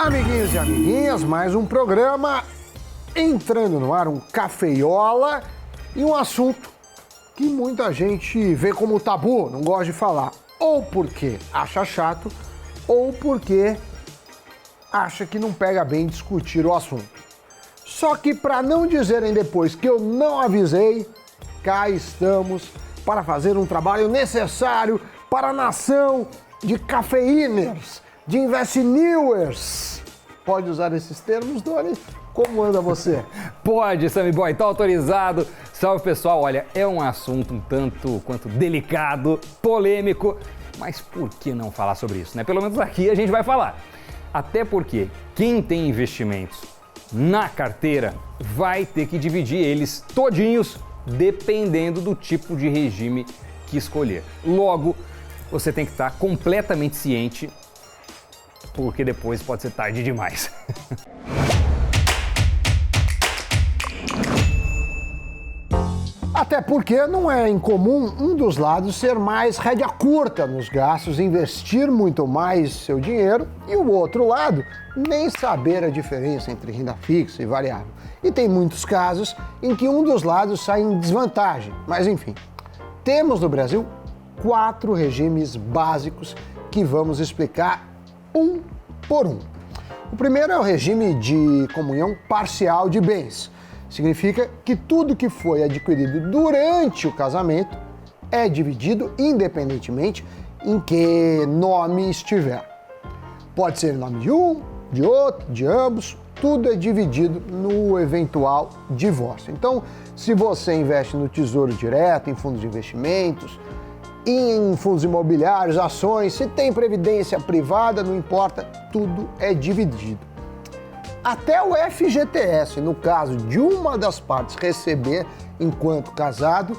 Amiguinhos e amiguinhas, mais um programa entrando no ar, um cafeiola e um assunto que muita gente vê como tabu, não gosta de falar, ou porque acha chato, ou porque acha que não pega bem discutir o assunto. Só que para não dizerem depois que eu não avisei, cá estamos para fazer um trabalho necessário para a nação de cafeiners, de investinewers. Pode usar esses termos, Doni? Como anda você? Pode, Sammy Boy, tá autorizado. Salve, pessoal. Olha, é um assunto um tanto quanto delicado, polêmico, mas por que não falar sobre isso, né? Pelo menos aqui a gente vai falar. Até porque quem tem investimentos na carteira vai ter que dividir eles todinhos, dependendo do tipo de regime que escolher. Logo, você tem que estar completamente ciente, porque depois pode ser tarde demais. Até porque não é incomum um dos lados ser mais rédea curta nos gastos, investir muito mais seu dinheiro, e o outro lado nem saber a diferença entre renda fixa e variável. E tem muitos casos em que um dos lados sai em desvantagem. Mas enfim, temos no Brasil 4 regimes básicos que vamos explicar um por um. O primeiro é o regime de comunhão parcial de bens. Significa que tudo que foi adquirido durante o casamento é dividido independentemente em que nome estiver. Pode ser em nome de um, de outro, de ambos, tudo é dividido no eventual divórcio. Então, se você investe no Tesouro Direto, em fundos de investimentos, em fundos imobiliários, ações, se tem previdência privada, não importa, tudo é dividido. Até o FGTS, no caso de uma das partes receber enquanto casado,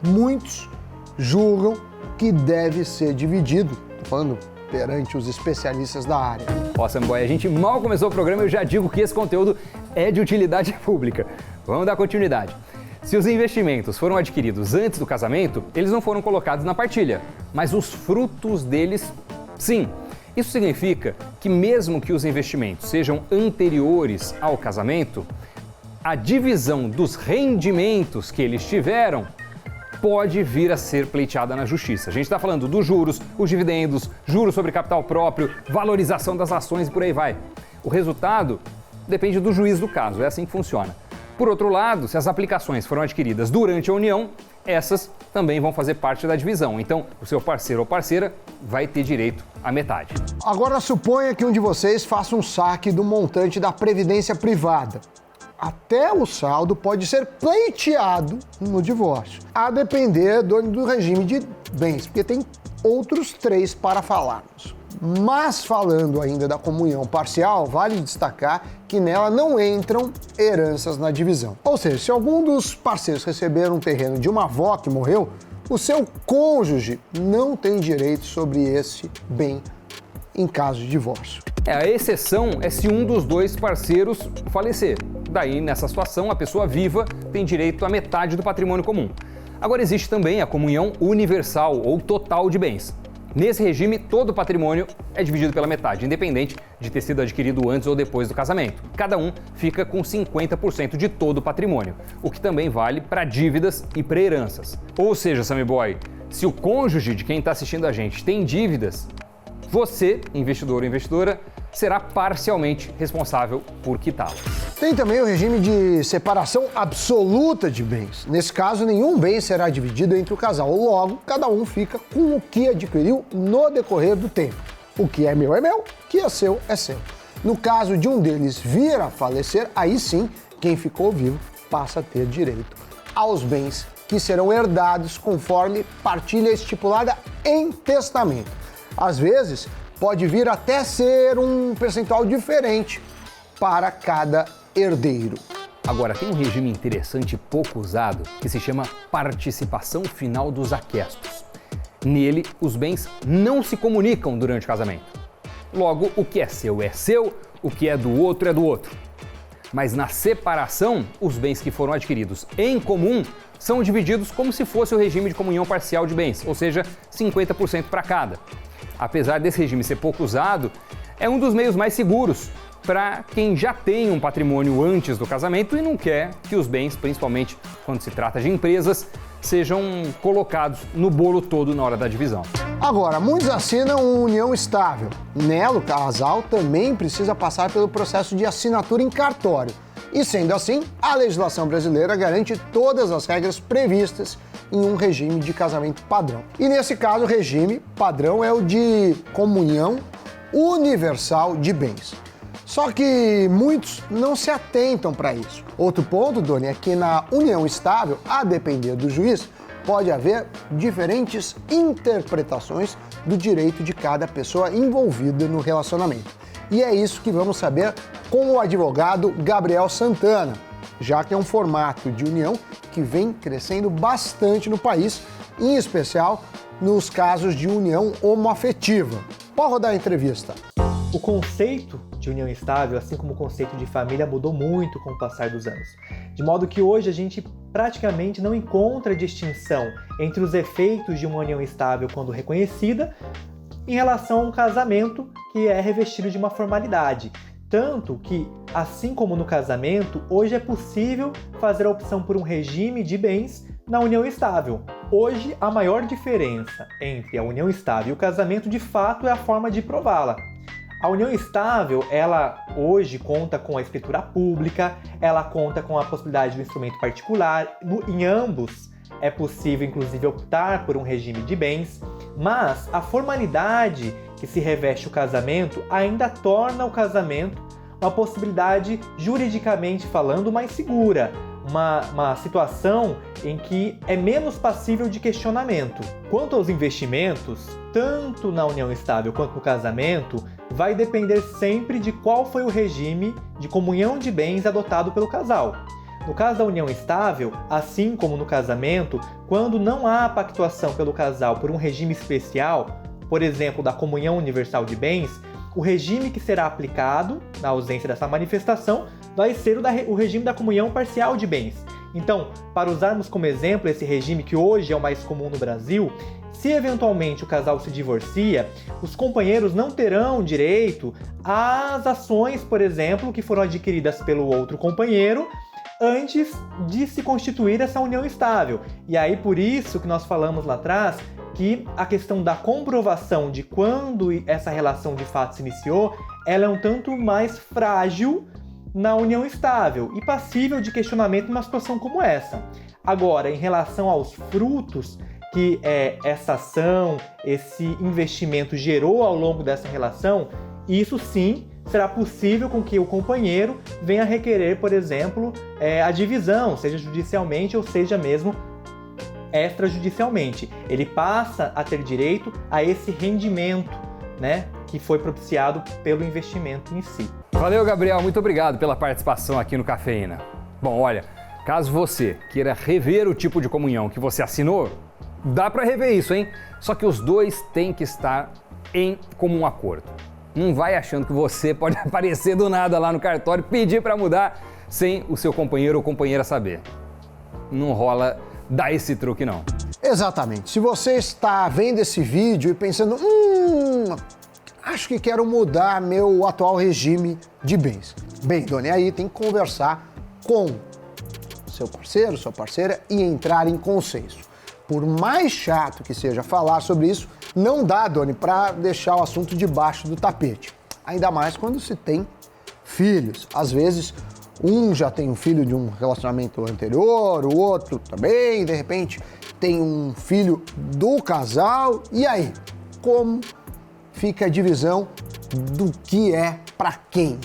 muitos julgam que deve ser dividido, falando perante os especialistas da área. Ó, Sammy Boy, a gente mal começou o programa e eu já digo que esse conteúdo é de utilidade pública. Vamos dar continuidade. Se os investimentos foram adquiridos antes do casamento, eles não foram colocados na partilha, mas os frutos deles, sim. Isso significa que mesmo que os investimentos sejam anteriores ao casamento, a divisão dos rendimentos que eles tiveram pode vir a ser pleiteada na justiça. A gente está falando dos juros, os dividendos, juros sobre capital próprio, valorização das ações e por aí vai. O resultado depende do juiz do caso, é assim que funciona. Por outro lado, se as aplicações foram adquiridas durante a união, essas também vão fazer parte da divisão. Então, o seu parceiro ou parceira vai ter direito à metade. Agora suponha que um de vocês faça um saque do montante da previdência privada. Até o saldo pode ser pleiteado no divórcio, a depender do regime de bens, porque tem outros 3 para falarmos. Mas falando ainda da comunhão parcial, vale destacar que nela não entram heranças na divisão. Ou seja, se algum dos parceiros receber um terreno de uma avó que morreu, o seu cônjuge não tem direito sobre esse bem em caso de divórcio. A exceção é se um dos 2 parceiros falecer. Daí, nessa situação, a pessoa viva tem direito à metade do patrimônio comum. Agora, existe também a comunhão universal ou total de bens. Nesse regime, todo o patrimônio é dividido pela metade, independente de ter sido adquirido antes ou depois do casamento. Cada um fica com 50% de todo o patrimônio, o que também vale para dívidas e para heranças. Ou seja, Sammy Boy, se o cônjuge de quem está assistindo a gente tem dívidas, você, investidor ou investidora, será parcialmente responsável por quitá-las. Tem também o regime de separação absoluta de bens. Nesse caso, nenhum bem será dividido entre o casal. Logo, cada um fica com o que adquiriu no decorrer do tempo. O que é meu, o que é seu. No caso de um deles vir a falecer, aí sim, quem ficou vivo passa a ter direito aos bens que serão herdados conforme partilha estipulada em testamento. Às vezes, pode vir até ser um percentual diferente para cada herdeiro. Agora, tem um regime interessante e pouco usado que se chama participação final dos aquestos. Nele, os bens não se comunicam durante o casamento. Logo, o que é seu, o que é do outro. Mas na separação, os bens que foram adquiridos em comum são divididos como se fosse o regime de comunhão parcial de bens, ou seja, 50% para cada. Apesar desse regime ser pouco usado, É um dos meios mais seguros para quem já tem um patrimônio antes do casamento e não quer que os bens, principalmente quando se trata de empresas, sejam colocados no bolo todo na hora da divisão. Agora, muitos assinam uma união estável. Nela, o casal também precisa passar pelo processo de assinatura em cartório. E sendo assim, a legislação brasileira garante todas as regras previstas em um regime de casamento padrão. E nesse caso, o regime padrão é o de comunhão universal de bens. Só que muitos não se atentam para isso. Outro ponto, Doni, é que na união estável, a depender do juiz, pode haver diferentes interpretações do direito de cada pessoa envolvida no relacionamento. E é isso que vamos saber com o advogado Gabriel Santana, já que é um formato de união que vem crescendo bastante no país, em especial nos casos de união homoafetiva. Pode rodar a entrevista. O conceito de união estável, assim como o conceito de família, mudou muito com o passar dos anos. De modo que hoje a gente praticamente não encontra distinção entre os efeitos de uma união estável quando reconhecida em relação a um casamento que é revestido de uma formalidade. Tanto que, assim como no casamento, hoje é possível fazer a opção por um regime de bens na união estável. Hoje, a maior diferença entre a união estável e o casamento, de fato, é a forma de prová-la. A união estável, ela hoje conta com a escritura pública, ela conta com a possibilidade do instrumento particular. Em ambos é possível, inclusive, optar por um regime de bens, mas a formalidade que se reveste o casamento ainda torna o casamento uma possibilidade, juridicamente falando, mais segura, uma situação em que é menos passível de questionamento. Quanto aos investimentos, tanto na união estável quanto no casamento, vai depender sempre de qual foi o regime de comunhão de bens adotado pelo casal. No caso da união estável, assim como no casamento, quando não há pactuação pelo casal por um regime especial, por exemplo, da comunhão universal de bens, o regime que será aplicado, na ausência dessa manifestação, vai ser o regime da comunhão parcial de bens. Então, para usarmos como exemplo esse regime que hoje é o mais comum no Brasil, se eventualmente o casal se divorcia, os companheiros não terão direito às ações, por exemplo, que foram adquiridas pelo outro companheiro antes de se constituir essa união estável. E aí, por isso que nós falamos lá atrás que a questão da comprovação de quando essa relação de fato se iniciou, ela é um tanto mais frágil na união estável e passível de questionamento numa situação como essa. Agora, em relação aos frutos que essa ação, esse investimento gerou ao longo dessa relação, isso sim será possível com que o companheiro venha requerer, por exemplo, a divisão, seja judicialmente ou seja mesmo extrajudicialmente. Ele passa a ter direito a esse rendimento, né, que foi propiciado pelo investimento em si. Valeu, Gabriel. Muito obrigado pela participação aqui no Cafeína. Bom, olha, caso você queira rever o tipo de comunhão que você assinou, dá para rever isso, hein? Só que os dois têm que estar em comum acordo. Não vai achando que você pode aparecer do nada lá no cartório, pedir para mudar sem o seu companheiro ou companheira saber. Não rola dar esse truque, não. Exatamente. Se você está vendo esse vídeo e pensando, acho que quero mudar meu atual regime de bens. Bem, Doni, aí tem que conversar com seu parceiro, sua parceira e entrar em consenso. Por mais chato que seja falar sobre isso, não dá, Doni, para deixar o assunto debaixo do tapete. Ainda mais quando se tem filhos. Às vezes, um já tem um filho de um relacionamento anterior, o outro também, de repente tem um filho do casal. E aí, como fica a divisão do que é para quem?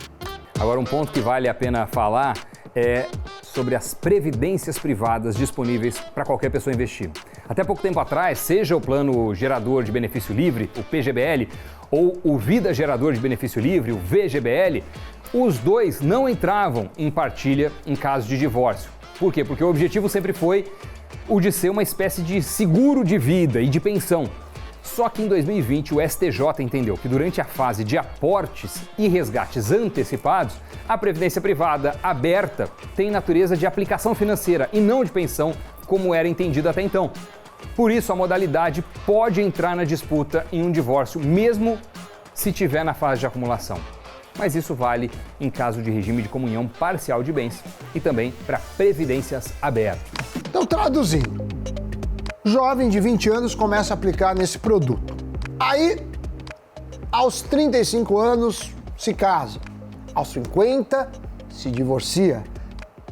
Agora, um ponto que vale a pena falar é sobre as previdências privadas disponíveis para qualquer pessoa investir. Até pouco tempo atrás, seja o Plano Gerador de Benefício Livre, o PGBL, ou o Vida Gerador de Benefício Livre, o VGBL, os dois não entravam em partilha em caso de divórcio. Por quê? Porque o objetivo sempre foi o de ser uma espécie de seguro de vida e de pensão. Só que em 2020 o STJ entendeu que durante a fase de aportes e resgates antecipados, a previdência privada aberta tem natureza de aplicação financeira e não de pensão, como era entendido até então. Por isso, a modalidade pode entrar na disputa em um divórcio, mesmo se tiver na fase de acumulação. Mas isso vale em caso de regime de comunhão parcial de bens e também para previdências abertas. Então, traduzindo, jovem de 20 anos começa a aplicar nesse produto. Aí, aos 35 anos, se casa. Aos 50, se divorcia.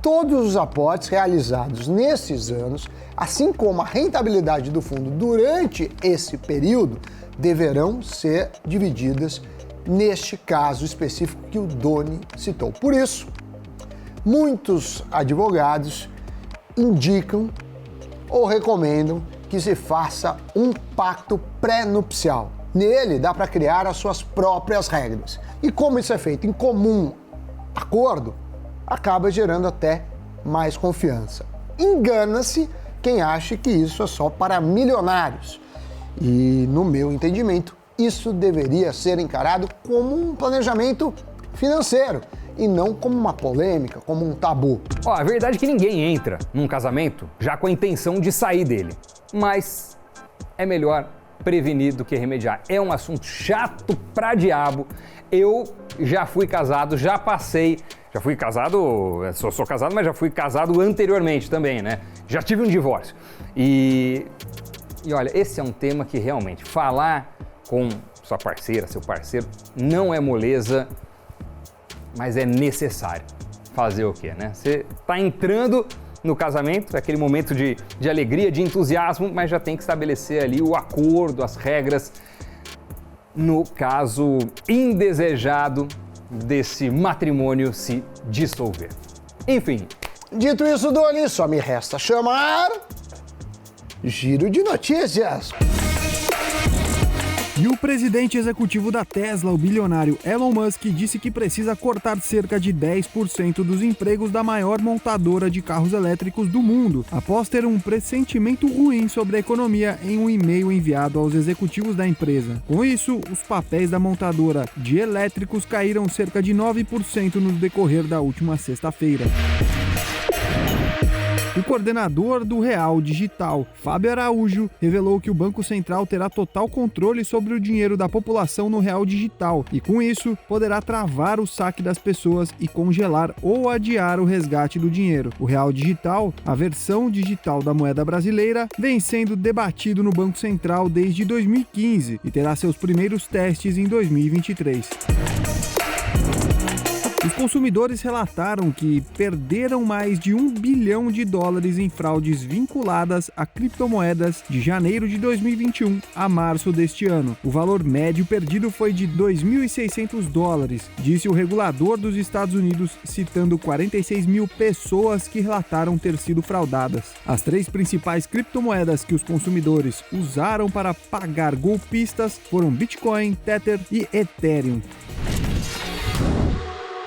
Todos os aportes realizados nesses anos, assim como a rentabilidade do fundo durante esse período, deverão ser divididas neste caso específico que o Doni citou. Por isso, muitos advogados indicam ou recomendam que se faça um pacto pré-nupcial. Nele dá para criar as suas próprias regras. E como isso é feito em comum acordo, acaba gerando até mais confiança. Engana-se quem acha que isso é só para milionários. E, no meu entendimento, isso deveria ser encarado como um planejamento financeiro e não como uma polêmica, como um tabu. A verdade é que ninguém entra num casamento já com a intenção de sair dele. Mas é melhor prevenir do que remediar. É um assunto chato pra diabo. Eu já fui casado, já fui casado, sou casado, mas já fui casado anteriormente também, né? Já tive um divórcio. E olha, esse é um tema que realmente falar com sua parceira, seu parceiro, não é moleza, mas é necessário. Fazer o quê, né? Você tá entrando no casamento, é aquele momento de alegria, de entusiasmo, mas já tem que estabelecer ali o acordo, as regras, no caso indesejado desse matrimônio se dissolver. Enfim. Dito isso, Doni, só me resta chamar Giro de Notícias. E o presidente executivo da Tesla, o bilionário Elon Musk, disse que precisa cortar cerca de 10% dos empregos da maior montadora de carros elétricos do mundo, após ter um pressentimento ruim sobre a economia em um e-mail enviado aos executivos da empresa. Com isso, os papéis da montadora de elétricos caíram cerca de 9% no decorrer da última sexta-feira. O coordenador do Real Digital, Fábio Araújo, revelou que o Banco Central terá total controle sobre o dinheiro da população no Real Digital e, com isso, poderá travar o saque das pessoas e congelar ou adiar o resgate do dinheiro. O Real Digital, a versão digital da moeda brasileira, vem sendo debatido no Banco Central desde 2015 e terá seus primeiros testes em 2023. Os consumidores relataram que perderam mais de $1 bilhão em fraudes vinculadas a criptomoedas de janeiro de 2021 a março deste ano. O valor médio perdido foi de $2.600, disse o regulador dos Estados Unidos, citando 46 mil pessoas que relataram ter sido fraudadas. As 3 principais criptomoedas que os consumidores usaram para pagar golpistas foram Bitcoin, Tether e Ethereum.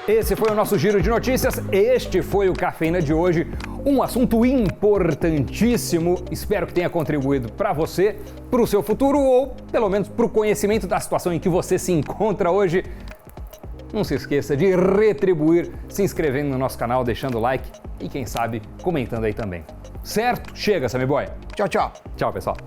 Esse foi o nosso Giro de Notícias, este foi o Cafeína de hoje, um assunto importantíssimo, espero que tenha contribuído para você, para o seu futuro ou pelo menos para o conhecimento da situação em que você se encontra hoje. Não se esqueça de retribuir se inscrevendo no nosso canal, deixando o like e quem sabe comentando aí também. Certo? Chega, Sammy Boy. Tchau, tchau. Tchau, pessoal.